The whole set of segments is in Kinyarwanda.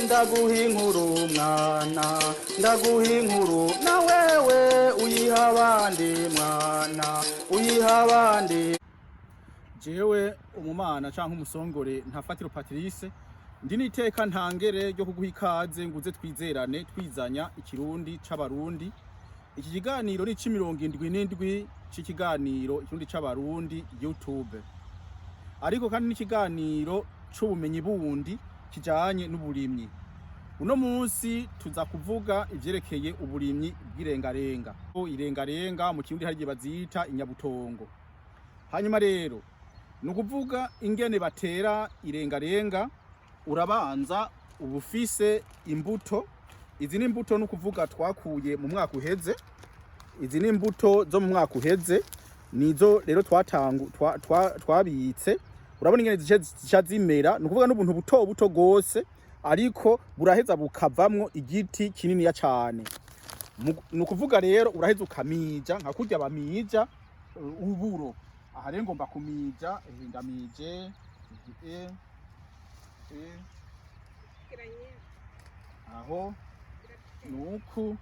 ndaguha inkuru mwana, ndaguha inkuru na wewe uyiha abandi mwana, uyiha abandi. Jewe umumana canke umusongore Ntafatiro Patrice ndi niteka ntangere ryo kuguha ikaze nguze twizerane twizanya ikirundi c'abarundi. Iki kiganiro ni c'77 c'ikiganiro ikirundi c'abarundi YouTube, ariko kandi n'ikiganiro c'ubumenyi bundi kijanye n'uburimyi. Uno munsi tuza kuvuga ivyerekeye uburimyi bw'irengarenga. Irengarenga mu kirundi hari bazita inyabutongo. Hanyuma rero nukuvuga ingene batera irengarenga, urabanza ubufise imbuto. Izi ni imbuto nukuvuga twakuye mu mwaka uheze. Izi ni imbuto zo mu mwaka uheze, nizo rero twabitse. Urabona ingene zica zimera, nukuvuga n'ubuntu buto buto gose, ariko buraheza bukavamwo igiti kininiya cane. Nukuvuga rero uraheza ukamija nka kurya bamija uburo. Aha rero ngomba kumija, ndamije aho nuku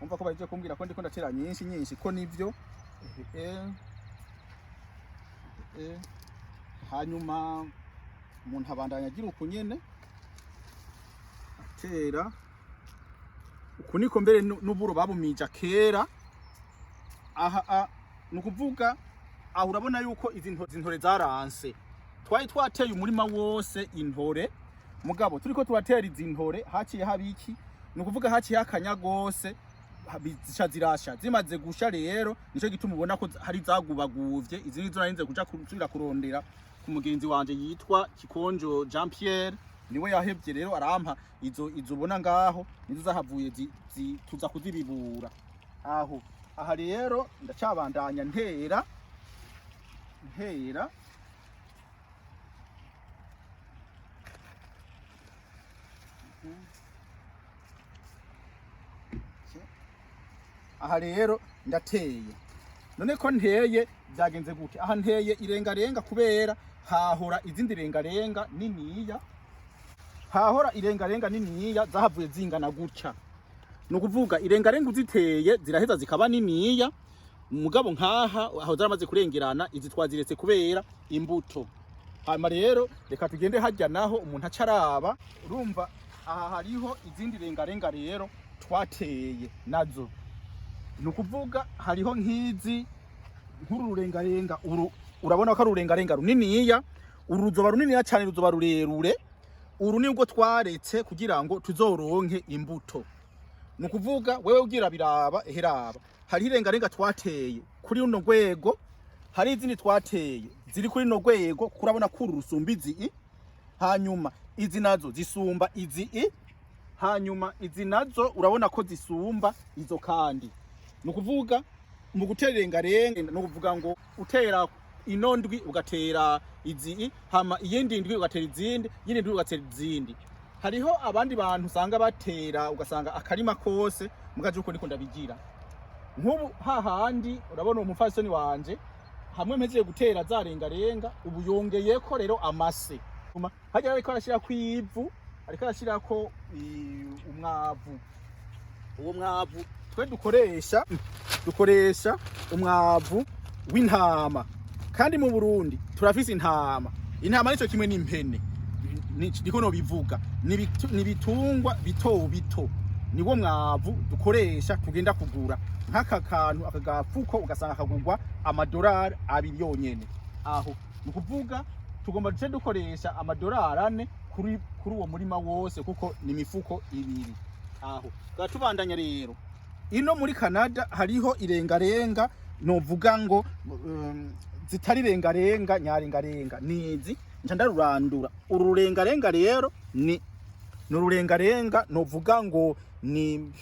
umva ko baje kumbwira ko ndiko ndatera nyinshi ko nivyo. Hanyuma umuntu abandanya agira uku nyene atera uku, niko mbere n'uburo babumija kera. Aha nukuvuga aho urabona yuko izi ntore zaranse. Twari twateye umurima wose intore, mugabo turiko turatera izi ntore haciye habiki, nukuvuga haciye hakanya gose zica zirasha. Zimaze gusha rero nico gituma ubona ko hari zagubaguvye. Izi nizo narinze kuja kusubira kurondera ku mugenzi wanje yitwa Kikonjo Jean Pierre, niwe yahevye rero arampa izo ubona ngaho, nizo zahavuye tuza kuzibibura aho. Aha rero ndacabandanya ntera aha rero ndateye. None ko nteye byagenze gute? Aha nteye irengarenga kubera hahora izindi rengarenga niniya, hahora irengarenga niniya zahavuye zingana gutya. Nukuvuga irengarenga uziteye ziraheza zikaba niniya, mugabo nkaha aho zaramaze kurengerana izi twaziretse kubera imbuto. Hanyuma rero reka tugende hajya naho umuntu acaraba. Urumva aha hariho izindi rengarenga rero twateye nazo. Nukuvuga hariho nk'izi nk'ururengarenga uru, urabona ko ari ururengarenga runiniya. Uru ruzoba runiniya cyane, ruzoba rurerure. Uru nibwo twaretse kugira ngo tuzoronke imbuto. Nukuvuga wewe ugira biraba heraba, hari irengarenga twateye kuri runo rwego, hari izindi twateye ziri kuri runo rwego, kurabona ko uru rusumba izi. Hanyuma izi nazo zisumba izi. Hanyuma izi nazo urabona ko zisumba izo kandi. Nukuvuga mu gutera irengarenga nukuvuga ngo utera inondwi ugatera izi, hama iyindi ndwi ugatera izindi, yindi ndwi ugatera izindi. Hariho abandi bantu usanga batera ugasanga akarima kose, mugaje uko ndiko ndabigira. Nk'ubu hahandi urabona umufasoni wanje hamwe mpejeje gutera za rengarenga, ubu yongeyeko rero amase. Hajya ariko arashira kwivu, ariko arashira ko umwavu. Uwo mwavu twe dukoresha umwavu w'intama, kandi mu Burundi turafise intama. Intama nico kimwe n'impene, niko no bivuga nibitungwa bito. Niwo mwavu dukoresha tugenda kugura nk'aka kantu akagafuko ugasanga kagurwa $2 yonyene. Aho nukuvuga tugomba duce dukoresha $4 kuri uwo murima wose, kuko ni mifuko 2. Aho gatubandanya rero ino muri Canada hariho irengarenga novuga ngo zitari rengarenga nyarengarenga nizi nca ndarurandura. Uru rengarenga rero ni nururengarenga novuga ngo ni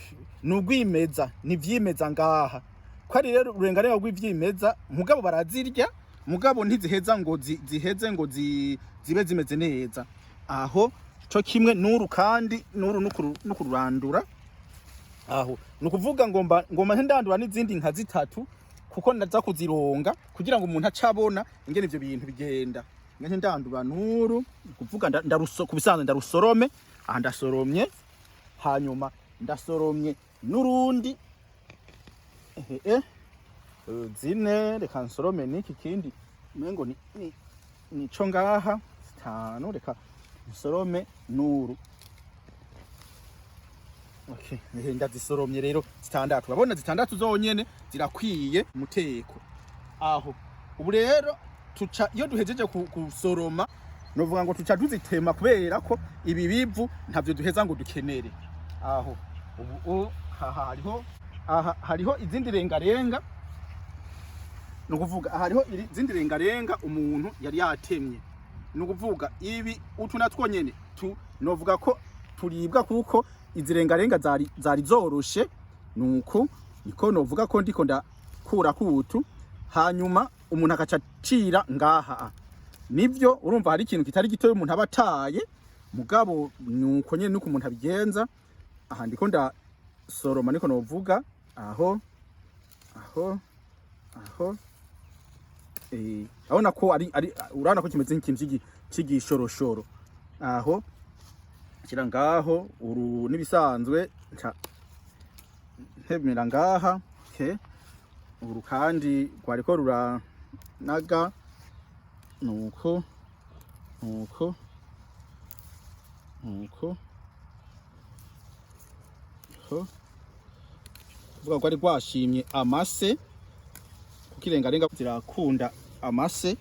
nugwimeza, ni vyimeza ngaha. Ko ari rero ururengarenga rw'ivyimeza, mugabo barazirya, mugabo ntiziheza ngo ziheze ngo zibe zimeze neza. Aho co kimwe nuru, kandi nuru nukurandura. Aho nukuvuga ngomba ndandura n'izindi nka 3, kuko ndaza kuzironga kugira ngo umuntu acabona ingene ivyo bintu bigenda. ngene ndandura nuru kuvuga kubisanzwe ndarusorome aha ndasoromye hanyuma ndasoromye nurundi zine reka nsorome niki kindi mengo ni co ngaha 5 reka nsorome nuru. Okay, ndazisoromye rero 6. Urabona 6 zonyene zirakwiye muteko. Aho ubu rero tuca iyo duhejeje kusoroma novuga ngo tuca tuzitema kubera ko ibi bivu ntavyo duheza ngo dukenere. Aho ubu hariho izindi rengarenga nukuvuga hariho izindi rengarenga umuntu yari yatemye. Nukuvuga ibi utuna twonyene novuga ko turibwa kuko izirengarenga zari zoroshe nuko niko novuga ko ndiko ndakura kutu hanyuma umuntu akacacira ngaha. Nivyo urumva hari ikintu kitari gito umuntu abataye mugabo nuko nyene nuko umuntu abigenza. Aha ndiko ndasoroma niko novuga aho abona ko ari urana ko kimeze nk'ikintu cy'igishoroshoro aho kira ngaho uru nibisanzwe ntebera ngaha uru kandi rwariko ruranaga nuko vuga ko ari rwashimye amase kukirengarenga zirakunda amase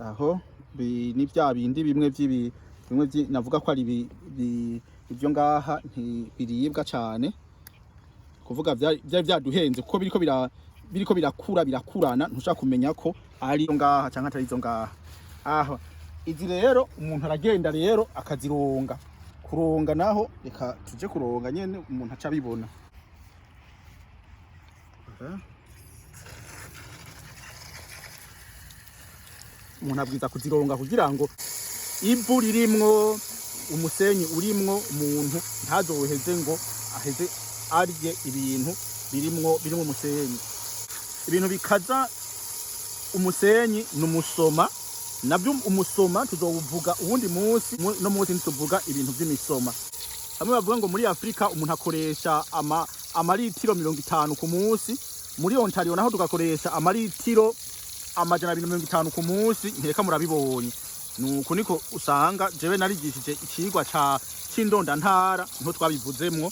aho ni bya bindi bimwe navuga ko ari ibyo ngaha ntibiribwa cyane kuvuga byari byaduhenze kuko biriko birakurana ntushaka kumenya ko ari ngaha cyangwa atari izo ngaha. Aho izi rero umuntu aragenda rero akazironga kuronga naho reka tuje kuronga nyene umuntu aca bibona. Umuntu abwiza kuzironga kugira ngo ivu ririmwo umusenyi urimwo umuntu ntazoheze ngo aheze arye ibintu birimwo umusenyi. Ibintu bikaza umusenyi numusoma nabyo umusoma tuzovuga ubundi munsi no munsi nituvuga ibintu by'imisoma. Bamwe bavuga ngo muri Afrika umuntu akoresha amaritiro 50 ku munsi, muri Ontario naho tugakoresha amaritiro 250 ku munsi. Nkeka murabibonye nuko niko usanga jewe narigishije ikigwa c'indonda ntara nko twabivuzemwo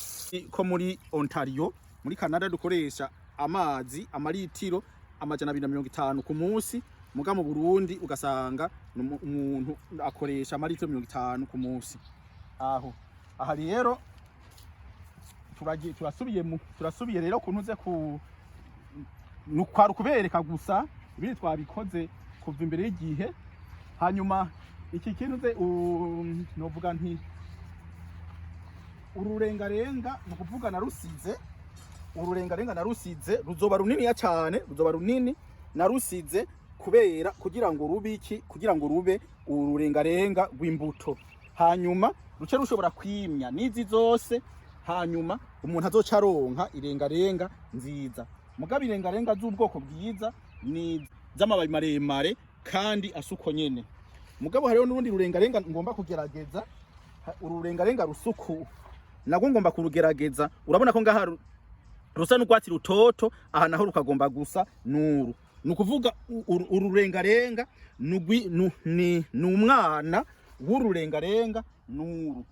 ko muri Ontario muri Canada dukoresha amazi amaritiro 250 ku munsi, muga mu Burundi ugasanga umuntu akoresha amaritiro 50 ku munsi. Aha rero turasubiye rero kuntuze nukwara kubereka gusa ibindi twabikoze kuva imbere y'igihe. Hanyuma iki kintuze novuga nti ururengarenga nukuvuga narusize ruzoba runini ya cyane, ruzoba runini narusize kubera kugira ngo rube ururengarenga rw'imbuto. Hanyuma ruce rushobora kwimya nizi zose, hanyuma umuntu azoca aronka irengarenga nziza. Mugabo irengarenga z'ubwoko bwiza ni z'amababi maremare kandi asuko nyene. Mugabo hariho n'urundi rurengarenga ngomba kugerageza, ururengarenga rusuku nagwo ngomba kurugerageza. Urabona ko ngaha rusa n'urwatsi rutoto, aha naho rukagomba gusa nuru. Nukuvuga ururengarenga ni umwana w'ururengarenga nuru.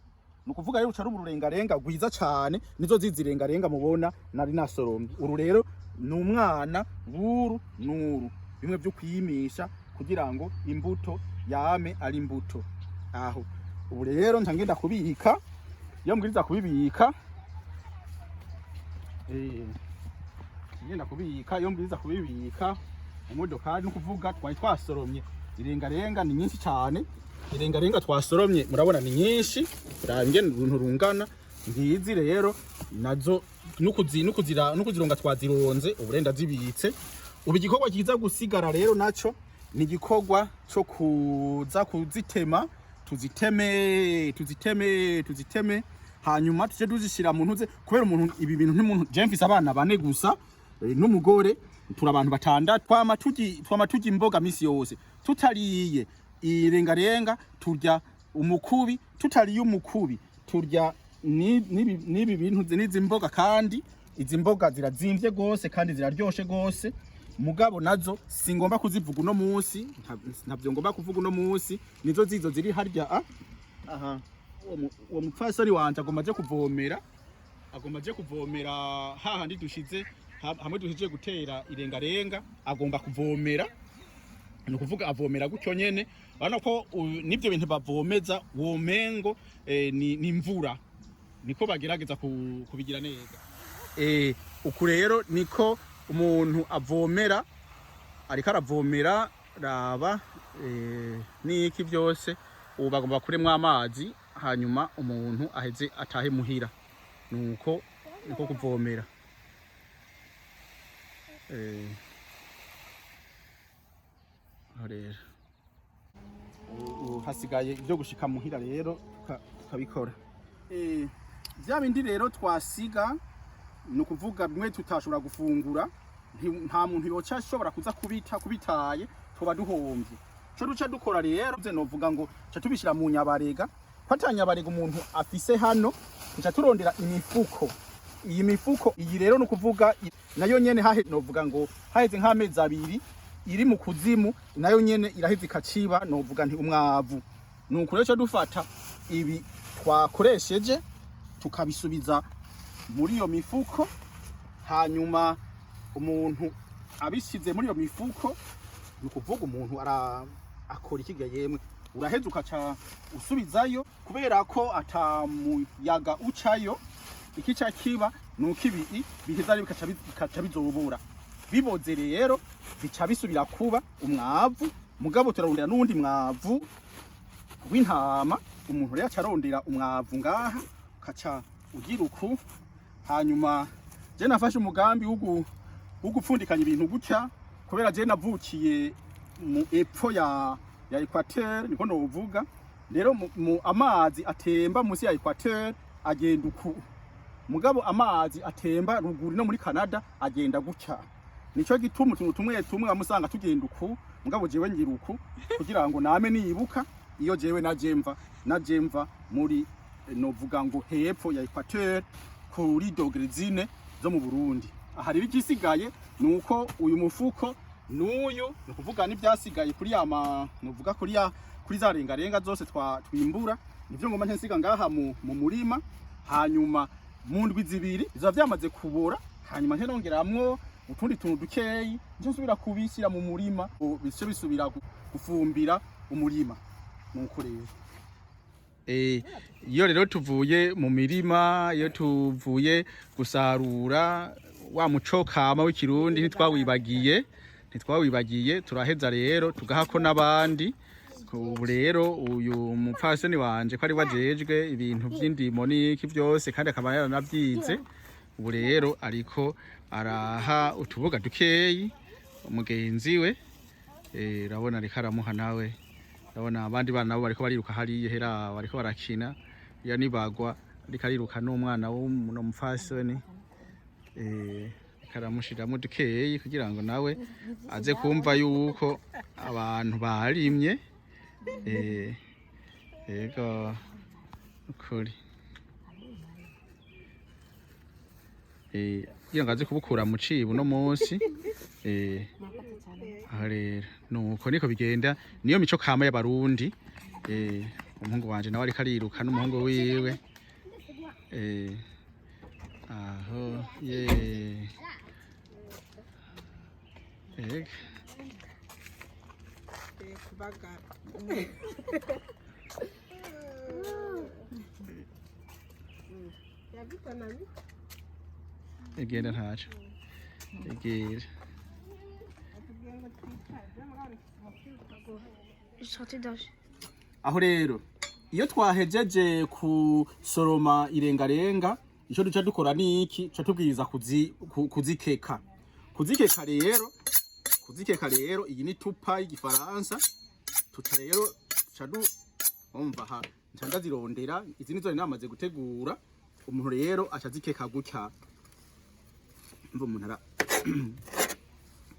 Nukuvuga rero ucara ururengarenga rwiza cyane, nizo zizirengarenga mubona nari nasoromye. Uru rero ni umwana w'uru nuru, bimwe byo kwiyimisha kugira ngo imbuto yame ari imbuto. Aho ubu rero ntangenda kubika, iyo mbwiriza kubibika ngenda kubika, iyo mbwiriza kubibika imodoka no kuvuga twari twasoromye irengarenga ni nyinshi cyane. Irengarenga twasoromye murabona ni nyinshi, range uruntu rungana. Ngizi rero nazo nukuzironga twazironze uburenda zibitse. Ubu igikorwa kiza gusigara rero naco ni igikorwa cyo kuza kuzitema, tuziteme hanyuma tuje tuzishira mu ntuze, kubera umuntu ibi bintu n'umuntu James abana bane gusa n'umugore turi abantu batandatu twama tugi imboga misi yose tutariye irengarenga turya umukubi, tutariye umukubi turya nibi bintu n'izi mboga, kandi izi mboga zirazimvye gose kandi ziraryoshe gose. Mugabo nazo singomba kuzivuga uno munsi, ntavyo ngomba kuvuga uno munsi, nizo zizo ziri harya. Aha uwo mupfasoni wanje agomba aje kuvomera hahandi dushize hamwe dushije gutera irengarenga, agomba kuvomera, ni ukuvuga avomera gutyo nyene. Urabona ko nivyo bintu bavomeza womengo ni imvura, niko bagerageza kubigira neza. Uku rero niko umuntu avomera, ariko aravomera raba niki byose. Ubu bagomba kuremwa amazi, hanyuma umuntu aheze atahe muhira, nuko niko kuvomera. Rero hasigaye ibyo gushika muhira rero tukabikora. Bya bindi rero twasiga, ni ukuvuga bimwe tutashobora gufungura, nta muntu yoca ashobora kuza kubitaye, tuba duhombye. Cyo duca dukora rero, novuga ngo ca tubishira mu nyabarega. Kwatanyabarega umuntu afise hano, tuca turondera imifuko. Iyi mifuko iyi rero no kuvuga nayo nyene novuga ngo haheze nk'amezi 2 iri mu kuzimu, nayo nyene iraheze ikaciba, novuga nti umwavu. Nuko rero cyo dufata ibi twakoresheje tukabisubiza muri iyo mifuko, hanyuma umuntu abishize muri iyo mifuko, ni ukuvuga umuntu akora ikiga yemwe, uraheze ukaca usubizayo, kubera ko atamuyaga ucayo. Ikica kiba nuko ibi biheza bikaca bizobura, biboze rero bica bisubira kuba umwavu. Mugabo turarondera n'undi mwavu w'intama, umuntu rero acarondera umwavu ngaha, kaca ugira uku. Hanyuma je nafashe umugambi wo gupfundikanya ibintu gutya, kubera je navukiye mu epfo ya Equateur, niko novuga. Rero mu amazi atemba musi ya Equateur agenda uku, mugabo amazi atemba ruguru no muri Canada agenda gutya. Nico gituma utuntu tumwe amusanga tugenda uku, mugabo jewe ngira uku, kugira ngo name nibuka iyo jewe najemva muri novuga ngo hepfo ya Equateur kuri dogere zine zo mu Burundi. Aha rero igisigaye nuko uyu mufuko n'uyu, no kuvuga n'ibyasigaye kuri novuga kuri za rengarenga zose twimbura, nivyo ngoma ntensiga ngaha mu murima. Hanyuma mu ndwi 2 izo vyamaze kubora, hanyuma nterongeramwo utundi tuntu dukeyi, nje nsubira kubishyira mu murima, bice bisubira gufumbira umurima. Nuko rero iyo rero tuvuye mu mirima, iyo tuvuye gusarura wa mucokama w'ikirundi ntitwawibagiye, turaheza rero tugahako n'abandi. Ubu rero uyu mupfasoni wanje ko ari wajejwe ibintu by'indimo n'iki byose, kandi akaba yaranavyize. Ubu rero ariko araha utuboga dukeyi umugenzi we, urabona ariko aramuha nawe. Urabona abandi bana nabo bariko bariruka hariye hera, bariko barakina, ya nibagwa ariko ariruka n'umwana w'uno mupfasoni, karamushiramo dukeyi kugira ngo nawe aze kumva yuko abantu barimye. Yego ukuri, iyo ngaze kubukura mu cibo no munsi. Aha rero nuko niko bigenda, niyo mico kama y'abarundi. Umuhungu wanje nawe ariko ariruka n'umuhungu wiwe. Aho egenda ntaco egera. Aho rero iyo twahejeje kusoroma irengarenga, ico duca dukora niki, ca tubwiza kuzikeka. Kuzikeka rero iyi ni tupa y'igifaransa. Tuca rero umva ha ncanda zirondera, izi nizo namaze gutegura. Umuntu rero acazikeka gutya, umva umuntu ara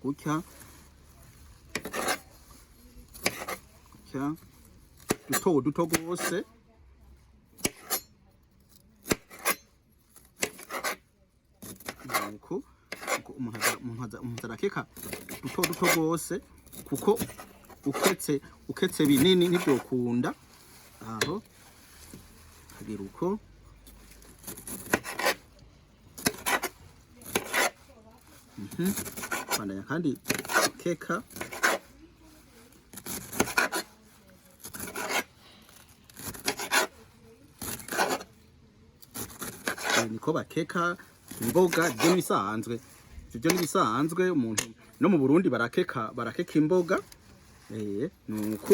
gutya gutya duto duto gose, nuko umuntu arakeka duto duto gose, kuko uketse binini ntibyokunda. Aho hagira uko bandanya kandi keka niko bakeka imboga byo bisanzwe. Ibyo ni bisanzwe, umuntu no mu Burundi barakeka imboga. Nuko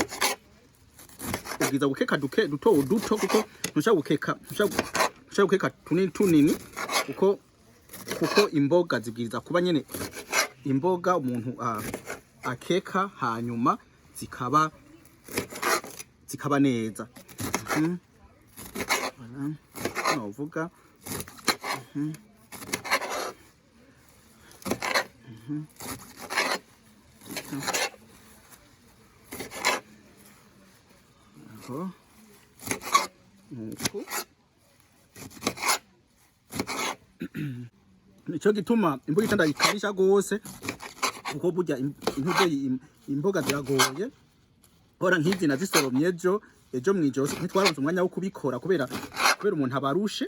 ubwiza gukeka duto duto, kuko ntushaka gukeka tunini kuko imboga zibwiriza kuba nyene imboga umuntu akeka hanyuma zikaba neza. Novuga aho nuko nico gituma imboga itandayikarisha gose, kuko burya imboga ziragoye. Ora nk'izi nazisoromye ejo mwijose ntitwaronse umwanya wo kubikora kubera umuntu abarushe.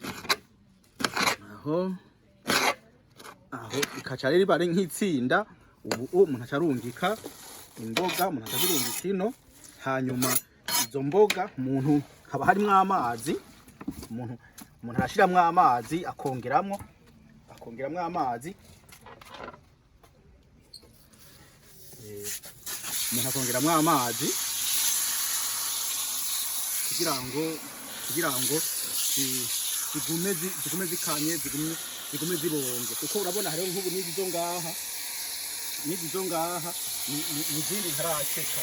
Aho ikaca rero ibare nk'itsinda. Ubu umuntu acarungika imboga, umuntu acazirungika ino, hanyuma izo mboga umuntu haba harimwo amazi, umuntu arashiramwo amazi akongeramwo amazi, umuntu akongeramwo amazi kugira ngo zigume zikanye, zigume zibonge. Kuko urabona hariho nk'ubu n'izo ngaha n'izindi ntarakeka,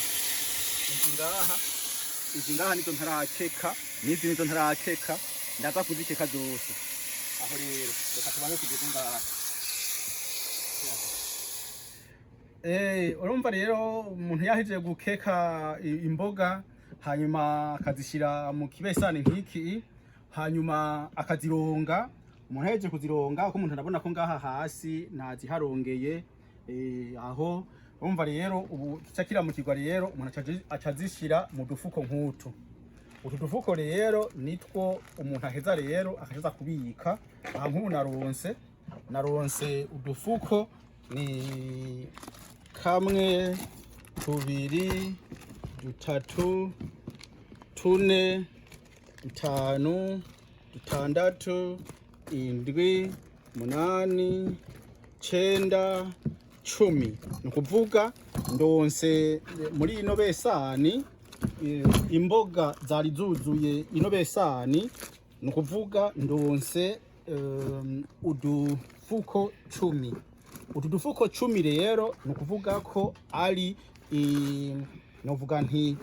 izi ngaha nizo ntarakeka, n'izi nizo ntarakeka, ndaza kuzikeka zose. Aho rero reka tubanze tugeze ngaha. Urumva rero umuntu yahejeje gukeka imboga, hanyuma akazishira mu kibesani nk'iki, hanyuma akazironga. Umuntu yahejeje kuzironga, uko umuntu arabona ko ngaha hasi ntaziharongeye. Aho urumva rero ubu kiramukirwa rero umuntu acazishira mu dufuko nk'utu. Utu dufuko rero nitwo umuntu aheza rero akageza kubika. Aha nk'ubu naronse udufuko ni 1, 2, 3, 4, 5, 6, 7, 8, 9, 10. Nukuvuga ndonse muri ino besani imboga zari zuzuye ino besani. Nukuvuga ndonse udufuko 10. Utu dufuko 10 rero nukuvuga ko ari novuga ni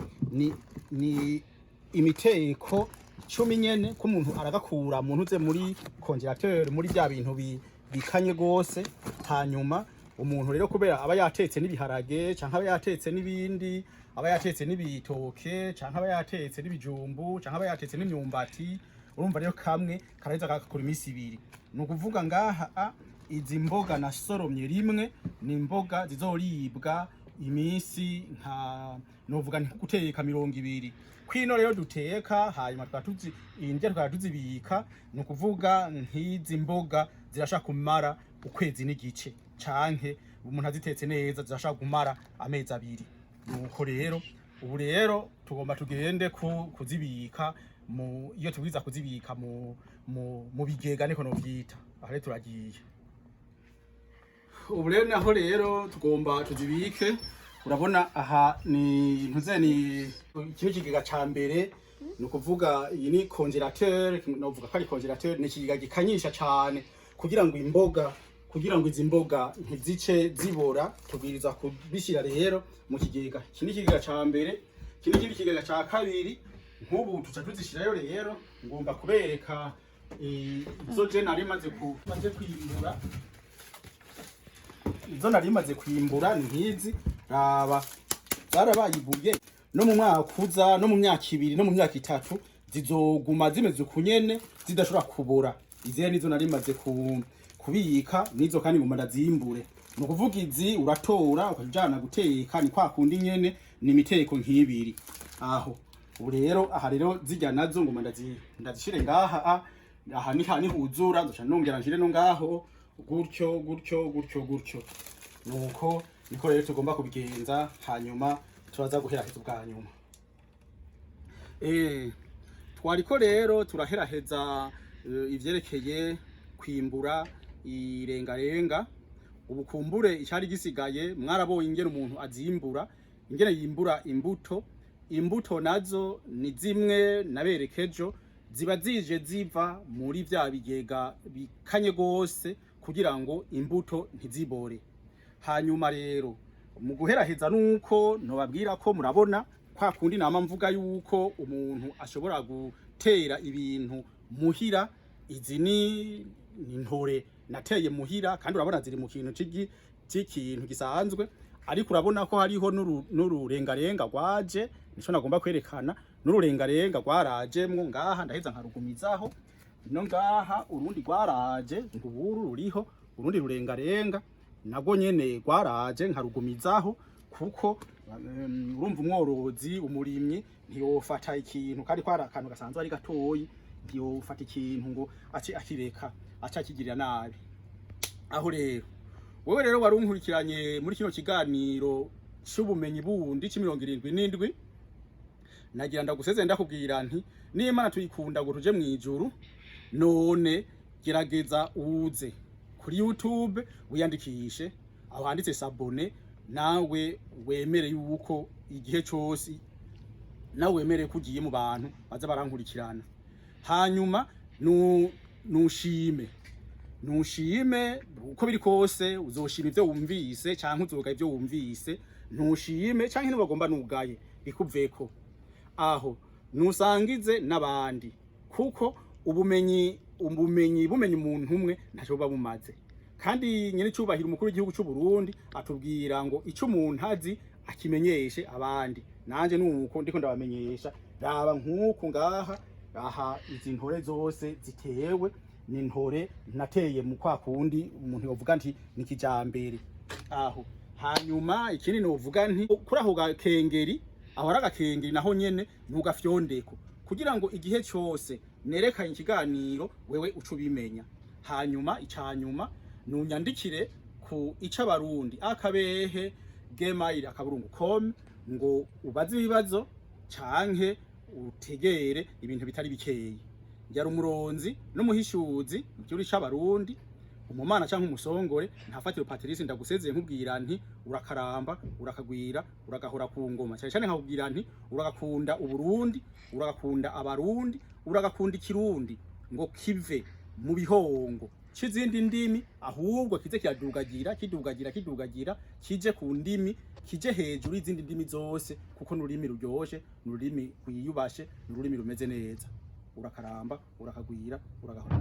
imiteko 10 nyene ko umuntu aragakura muntu uze muri congelateur, muri bya bintu bikanye gose. Hanyuma umuntu rero kubera aba yatetse n'ibiharage canke aba yatetse n'ibindi, aba yatetse n'ibitoke canke aba yatetse n'ibijumbu canke aba yatetse n'imyumbati, urumva rero kamwe karaheza kakakora imisi 2. Nukuvuga ngaha izi mboga nasoromye rimwe ni imboga zizoribwa imisi novuga nti guteka 20. Kwino rero duteka hanyuma tukatuzibika. Nukuvuga nk'izi mboga zirashaka kumara ukwezi n'igice, canke umuntu azitetse neza zirashaka kumara amezi 2. Nuko rero ubu rero tugomba tugende kuzibika iyo tubwiza kuzibika mu bigega niko no vyita. Aha rero turagiye. Ubu rero naho rero tugomba tuzibike. Urabona aha ni kino kigega ca mbere. Nukuvuga iyi ni congelateur, novuga ko ari congelateur, ni kigega gikanyisha cane kugira ngo izi mboga ntizice zibora. Tubwiriza kubishira rero mu kigega. Iki ni kigega ca mbere, iki ni kigega ca kabiri. Nk'ubu tuca tuzishirayo rero. Ngomba kubereka izo je nari maze kwimbura. Izo nari maze kwimbura ni nkizi. Raba zarabayibuye. no mu mwaka uza no mu myaka 2 no mu myaka 3 zizoguma zimeze ukunyene zidashobora kubora. Izi nizo narimaze kubika nizo kandi ngoma ndazimbure. No kuvuga izi uratora ukajana guteka ni kwa kundi nyene ni imiteko nk'ibiri. Aho ubu rero aha rero zijya nazo ngoma ndazishire ngaha aha ni huzura ndoca nongera njire no ngaho gutyo nuko niko rero tugomba kubigenza hanyuma turaza guheraheza ubwa nyuma. Twariko rero turaheraheza ivyerekeye kwimbura irengarenga. Ubu kumbure icyari gisigaye mwarabonye ingene umuntu azimbura ingene yimbura imbuto nazo ni zimwe naberekejo ziba zije ziva muri vya bigega bikanye gose kugira ngo imbuto ntizibore. Hanyuma rero mu guheraheza nuko nobabwira ko murabona kwa kundi nama mvuga yuko umuntu ashobora gutera ibintu muhira. Izi ni ntore nateye muhira kandi urabona ziri mu kintu cy'ikintu gisanzwe, ariko urabona ko hariho n'ururengarenga rwaje nico nagomba kwerekana. N'ururengarenga rwaraje mwo ngaha ndaheza nkarugumizaho no ngaha urundi rwaraje nguburu ruriho urundi rurengarenga nabwo nyene rwaraje nkarugumizaho kuko urumva umworozi umurimyi ntiyofata ikintu kandi kwara akantu gasanzwe ari gatoyi ntiyofata ikintu ngo akireka akigirira nabi. Aho rero wewe rero warunkurikiranye muri kino kiganiro cy'ubumenyi bundi c'77 nagira ndaguseze ndakubwira nti n'Imana tuyikunda ngo tuje mwijuru none gerageza uze kuri YouTube wiyandikishe aho handitse s'abonner nawe wemere yuko igihe cyose nawe wemere kugiye mu bantu baza barankurikirana. Hanyuma nushime uko biri kose uzoshima ivyo wumvise canke uzoga ivyo wumvise. Ntushime canke ntibagomba nugaye bikuveko aho nusangize n'abandi kuko ubumenyi umuntu umwe ntaco bamumaze. Kandi nyene cyubahira umukuru w'igihugu cy'u Burundi atubwira ngo ico umuntu azi akimenyeshe abandi. Nanje nuko ndiko ndabamenyesha raba nkuko ngaha aha izi ntore zose zitewe ni ntore nateye mu kwa kundi umuntu yovuga nti ni kijambere. Aho hanyuma ikindi novuga nti kuri aho gakengeri aho aragakengeri naho nyene ntugafyondeko kugira ngo igihe cyose nerekanye ikiganiro wewe uco bimenya. Hanyuma icanyuma nunyandikire ku icabarundi akabehe gmail.com ngo ubaze ibibazo canke utegere ibintu bitari bikeyi. Njya umuronzi n'umuhishuzi mu cyuri c'abarundi umumana canke umusongore ntafatiro Patrice ndagusezeye nkubwira nti urakaramba urakagwira uragahora ku ngoma cyane cyane nkakubwira nti uragakunda uburundi uragakunda abarundi uragakunda ikirundi ngo kive mu bihongo c'izindi ndimi ahubwo kize kidugagira kije ku ndimi kije hejuru y'izindi ndimi zose kuko n'ururimi ruryoshe n'ururimi rwiyubashe n'ururimi rumeze neza. Urakaramba urakagwira uragahora.